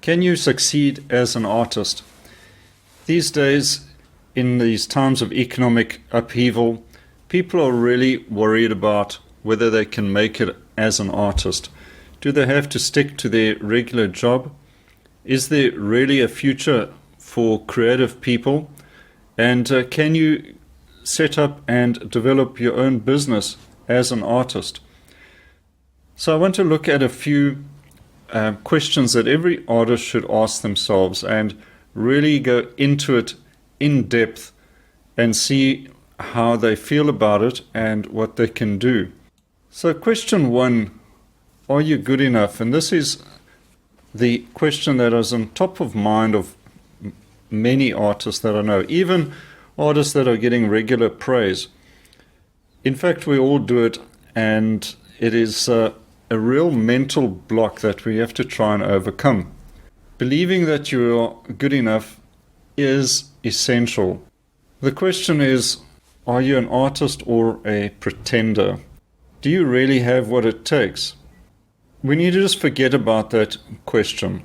Can you succeed as an artist? These days, in these times of economic upheaval, people are really worried about whether they can make it as an artist. Do they have to stick to their regular job? Is there really a future for creative people? And can you set up and develop your own business as an artist? So I want to look at a few questions that every artist should ask themselves and really go into it in depth and see how they feel about it and what they can do. So question one, are you good enough? And this is the question that is on top of mind of many artists that I know, even artists that are getting regular praise. In fact, we all do it, and it is a real mental block that we have to try and overcome. Believing that you are good enough is essential. The question is, are you an artist or a pretender? Do you really have what it takes? We need to just forget about that question,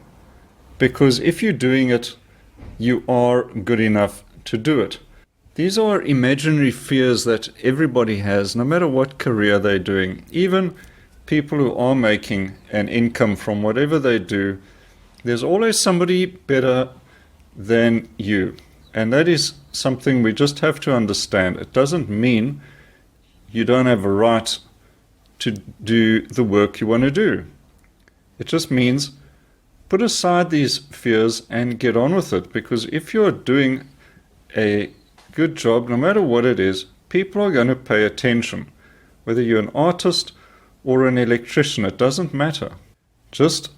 because if you're doing it, you are good enough to do it. These are imaginary fears that everybody has, no matter what career they're doing. Even people who are making an income from whatever they do, there's always somebody better than you. And that is something we just have to understand. It doesn't mean you don't have a right to do the work you want to do. It just means put aside these fears and get on with it. Because if you're doing a good job, no matter what it is, people are going to pay attention. Whether you're an artist or an electrician, it doesn't matter. Just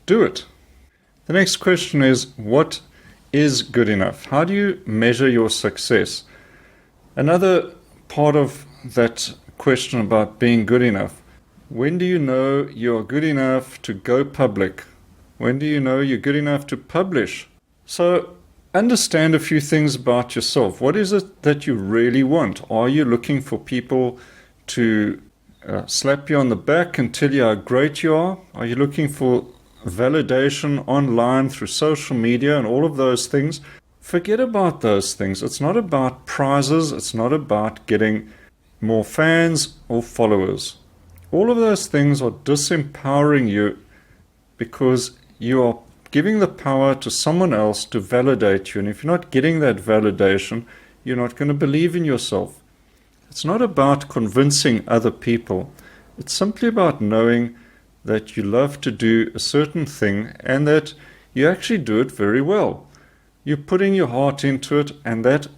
do it. The next question is, what is good enough? How do you measure your success? Another part of that question about being good enough. When do you know you're good enough to go public? When do you know you're good enough to publish? So understand a few things about yourself. What is it that you really want? Are you looking for people to slap you on the back and tell you how great you are? Are you looking for validation online through social media and all of those things? Forget about those things. It's not about prizes. It's not about getting more fans or followers. All of those things are disempowering you because you are giving the power to someone else to validate you. And if you're not getting that validation, you're not going to believe in yourself. It's not about convincing other people. It's simply about knowing that you love to do a certain thing and that you actually do it very well. You're putting your heart into it, and that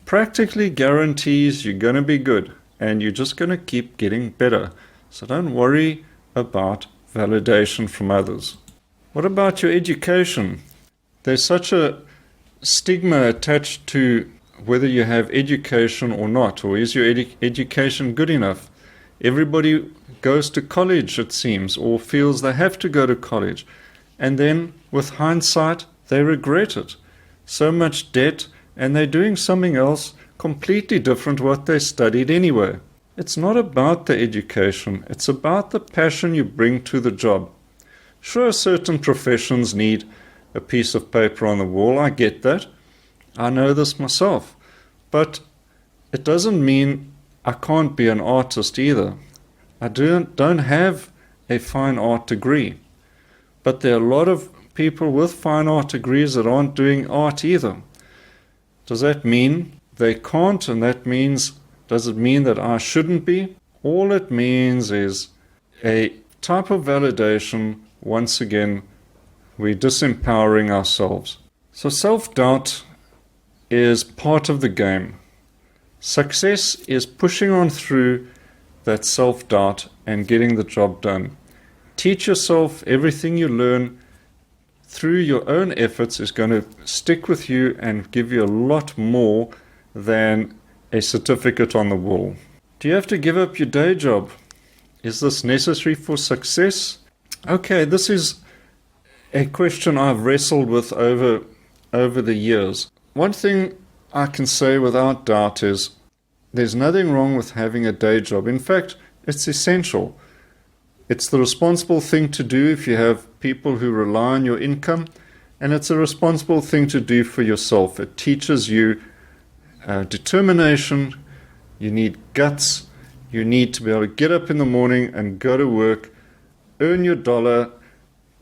practically guarantees you're going to be good, and you're just going to keep getting better. So don't worry about validation from others. What about your education? There's such a stigma attached to whether you have education or not, or is your education good enough? Everybody goes to college, it seems, or feels they have to go to college. And then, with hindsight, they regret it. So much debt, and they're doing something else completely different what they studied anyway. It's not about the education. It's about the passion you bring to the job. Sure, certain professions need a piece of paper on the wall. I get that. I know this myself. But it doesn't mean I can't be an artist either. I don't have a fine art degree. But there are a lot of people with fine art degrees that aren't doing art either. Does that mean they can't? And does it mean that I shouldn't be? All it means is a type of validation. Once again, we're disempowering ourselves. So self-doubt is part of the game. Success is pushing on through that self-doubt and getting the job done. Teach yourself. Everything you learn through your own efforts is going to stick with you and give you a lot more than a certificate on the wall. Do you have to give up your day job? Is this necessary for success? Okay, this is a question I've wrestled with over the years. One thing I can say without doubt is there's nothing wrong with having a day job. In fact, it's essential. It's the responsible thing to do if you have people who rely on your income. And it's a responsible thing to do for yourself. It teaches you determination. You need guts. You need to be able to get up in the morning and go to work, earn your dollar,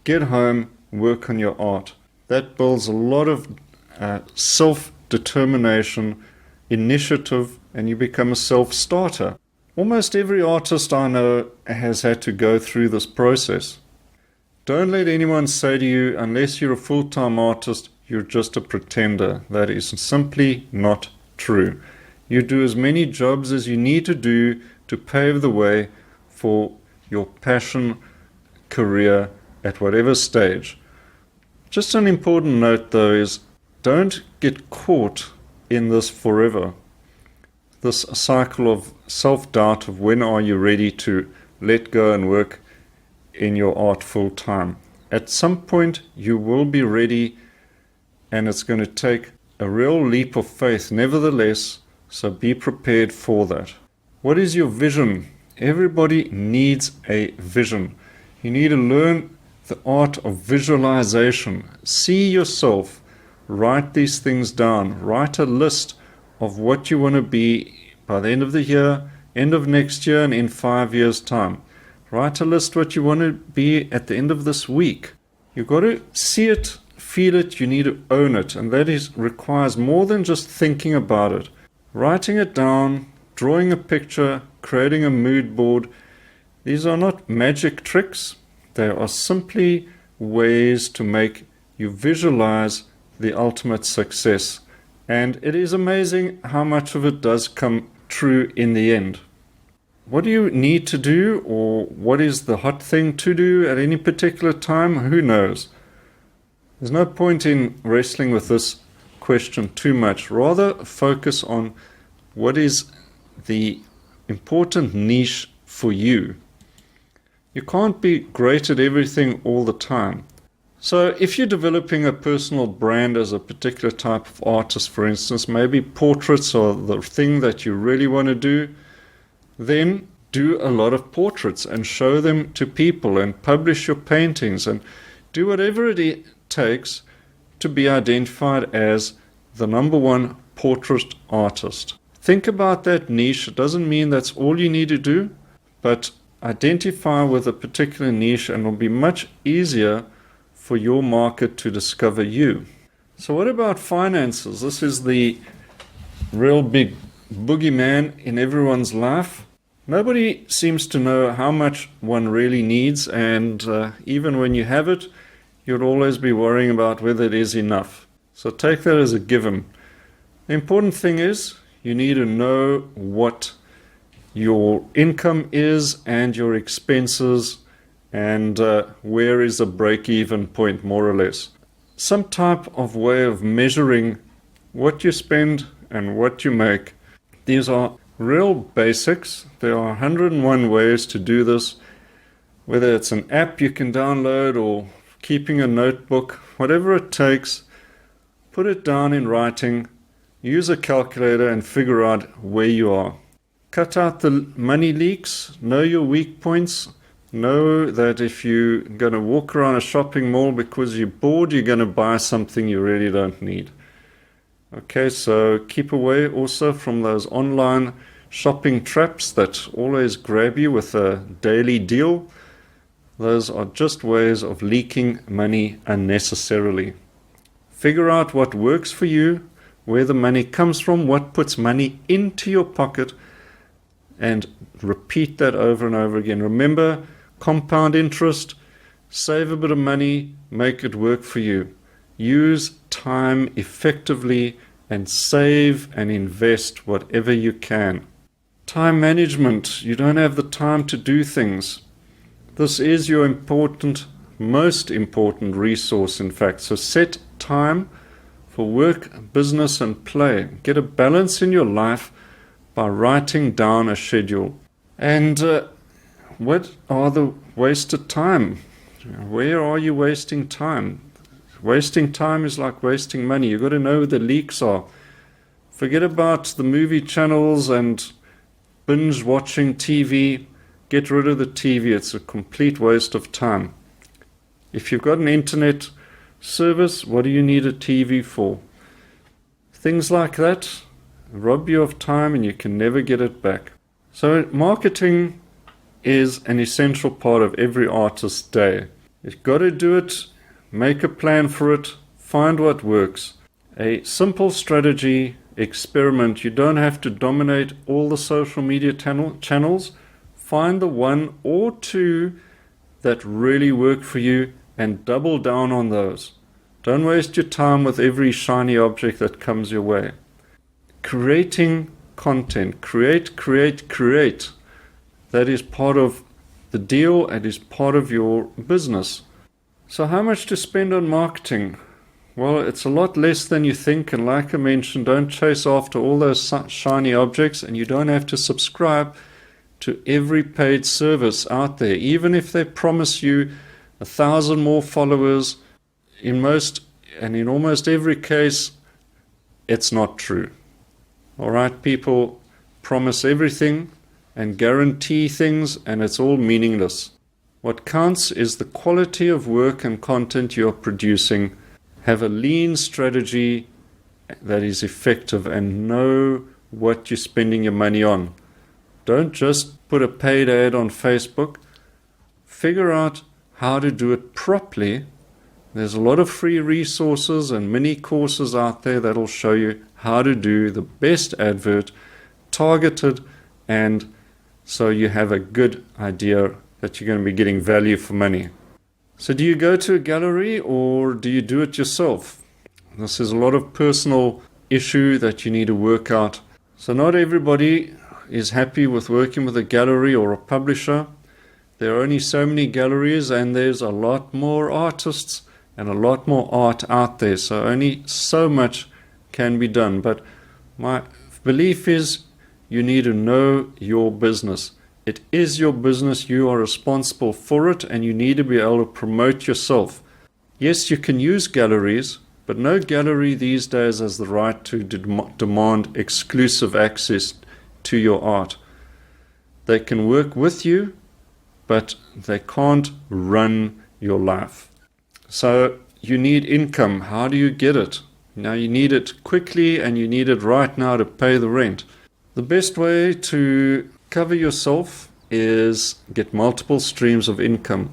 get home, work on your art. That builds a lot of self-determination, initiative, and you become a self-starter. Almost every artist I know has had to go through this process. Don't let anyone say to you, unless you're a full-time artist, you're just a pretender. That is simply not true. You do as many jobs as you need to do to pave the way for your passion career at whatever stage. Just an important note though is don't get caught in this forever. This cycle of self-doubt of when are you ready to let go and work in your art full time. At some point you will be ready, and it's going to take a real leap of faith nevertheless, so be prepared for that. What is your vision? Everybody needs a vision. You need to learn the art of visualization. See yourself, write these things down, write a list of what you want to be by the end of the year, end of next year, and in 5 years' time. Write a list what you want to be at the end of this week. You've got to see it, feel it, you need to own it, and that requires more than just thinking about it. Writing it down, drawing a picture, creating a mood board, these are not magic tricks. They are simply ways to make you visualize the ultimate success. And it is amazing how much of it does come true in the end. What do you need to do, or what is the hot thing to do at any particular time? Who knows? There's no point in wrestling with this question too much. Rather focus on what is the important niche for you. You can't be great at everything all the time. So if you're developing a personal brand as a particular type of artist, for instance, maybe portraits are the thing that you really want to do, then do a lot of portraits and show them to people and publish your paintings and do whatever it takes to be identified as the #1 portrait artist. Think about that niche. It doesn't mean that's all you need to do, but identify with a particular niche and it'll be much easier for your market to discover you. So what about finances? This is the real big boogeyman in everyone's life. Nobody seems to know how much one really needs, and even when you have it, you'll always be worrying about whether it is enough. So take that as a given. The important thing is you need to know what your income is and your expenses, and where is a break-even point, more or less. Some type of way of measuring what you spend and what you make. These are real basics. There are 101 ways to do this, whether it's an app you can download or keeping a notebook, whatever it takes. Put it down in writing, use a calculator and figure out where you are. Cut out the money leaks, know your weak points, know that if you're going to walk around a shopping mall because you're bored, you're going to buy something you really don't need. Okay, so keep away also from those online shopping traps that always grab you with a daily deal. Those are just ways of leaking money unnecessarily. Figure out what works for you, where the money comes from, what puts money into your pocket, and repeat that over and over again. Remember, compound interest, save a bit of money, make it work for you. Use time effectively and save and invest whatever you can. Time management. You don't have the time to do things. This is your most important resource, in fact. So set time for work, business, and play. Get a balance in your life by writing down a schedule. And what are the wasted time? Where are you wasting time? Wasting time is like wasting money. You've got to know where the leaks are. Forget about the movie channels and binge watching TV. Get rid of the TV. It's a complete waste of time. If you've got an internet service, what do you need a TV for? Things like that rob you of time and you can never get it back. So marketing is an essential part of every artist's day. You've got to do it, make a plan for it, find what works. A simple strategy experiment. You don't have to dominate all the social media channels. Find the one or two that really work for you and double down on those. Don't waste your time with every shiny object that comes your way. Creating content. Create. That is part of the deal and is part of your business. So how much to spend on marketing? Well, it's a lot less than you think, and like I mentioned, don't chase after all those shiny objects, and you don't have to subscribe to every paid service out there, even if they promise you 1,000 more followers. In almost every case, it's not true. All right, people promise everything and guarantee things, and it's all meaningless. What counts is the quality of work and content you're producing. Have a lean strategy that is effective and know what you're spending your money on. Don't just put a paid ad on Facebook. Figure out how to do it properly. There's a lot of free resources and mini courses out there that'll show you how to do the best advert, targeted, and so you have a good idea that you're going to be getting value for money. So do you go to a gallery or do you do it yourself? This is a lot of personal issue that you need to work out. So not everybody is happy with working with a gallery or a publisher. There are only so many galleries and there's a lot more artists and a lot more art out there. So only so much can be done. But my belief is you need to know your business. It is your business, you are responsible for it, and you need to be able to promote yourself. Yes, you can use galleries, but no gallery these days has the right to demand exclusive access to your art. They can work with you, but they can't run your life. So you need income. How do you get it? Now you need it quickly and you need it right now to pay the rent. The best way to cover yourself is get multiple streams of income.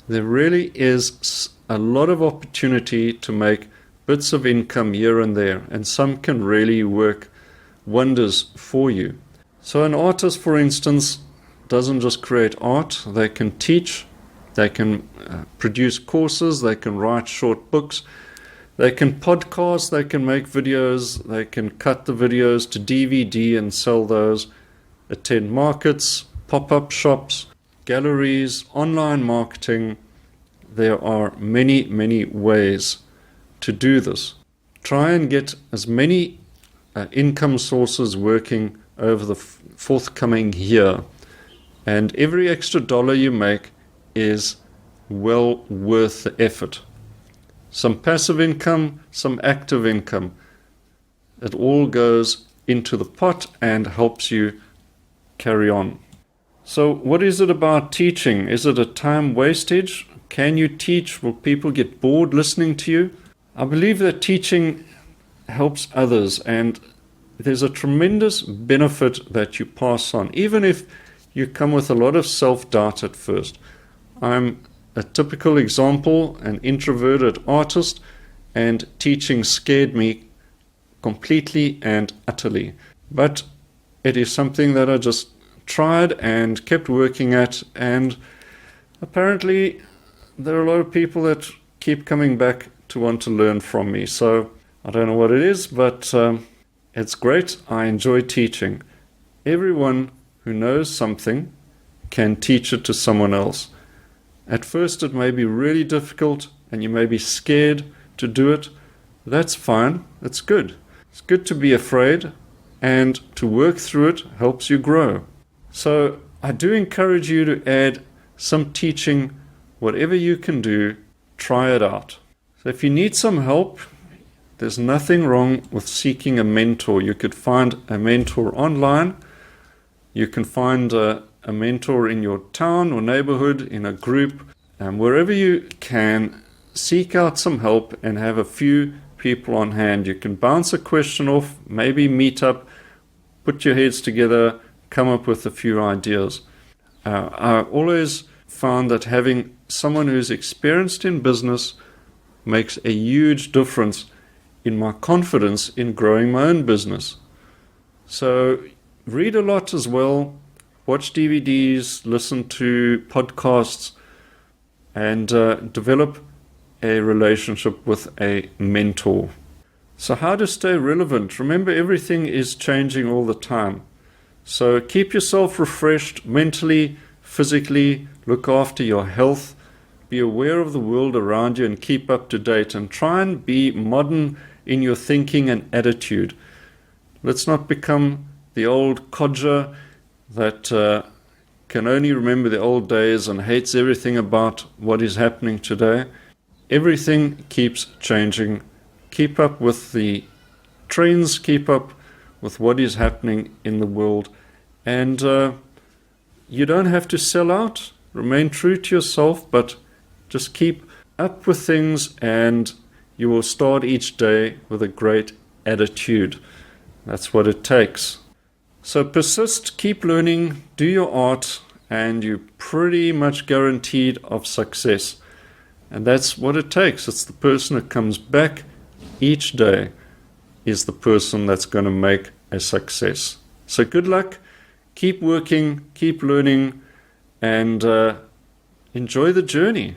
There really is a lot of opportunity to make bits of income here and there, and some can really work wonders for you. So an artist, for instance, doesn't just create art. They can teach, they can produce courses, they can write short books, they can podcast, they can make videos, they can cut the videos to DVD and sell those, attend markets, pop-up shops, galleries, online marketing. There are many, many ways to do this. Try and get as many income sources working over the forthcoming year, and every extra dollar you make is well worth the effort. Some passive income, some active income. It all goes into the pot and helps you carry on. So what is it about teaching? Is it a time wastage? Can you teach? Will people get bored listening to you? I believe that teaching helps others, and there's a tremendous benefit that you pass on, even if you come with a lot of self-doubt at first. I'm a typical example, an introverted artist, and teaching scared me completely and utterly. But it is something that I just tried and kept working at, and apparently there are a lot of people that keep coming back to want to learn from me. So I don't know what it is, but it's great. I enjoy teaching. Everyone who knows something can teach it to someone else. At first it may be really difficult and you may be scared to do it. That's fine. It's good. It's good to be afraid, and to work through it helps you grow. So I do encourage you to add some teaching. Whatever you can do, try it out. So if you need some help, there's nothing wrong with seeking a mentor. You could find a mentor online. You can find a mentor in your town or neighborhood, in a group, and wherever you can, seek out some help and have a few people on hand. You can bounce a question off, maybe meet up, put your heads together, come up with a few ideas. I always found that having someone who's experienced in business makes a huge difference in my confidence in growing my own business. So read a lot as well, watch DVDs, listen to podcasts, and develop a relationship with a mentor. So how to stay relevant? Remember, everything is changing all the time. So keep yourself refreshed mentally, physically, look after your health, be aware of the world around you and keep up to date, and try and be modern in your thinking and attitude. Let's not become the old codger that can only remember the old days and hates everything about what is happening today. Everything keeps changing. Keep up with the trends, keep up with what is happening in the world. And you don't have to sell out. Remain true to yourself, but just keep up with things and you will start each day with a great attitude. That's what it takes. So persist, keep learning, do your art, and you're pretty much guaranteed of success. And that's what it takes. It's the person that comes back each day is the person that's going to make a success. So good luck, keep working, keep learning, and enjoy the journey.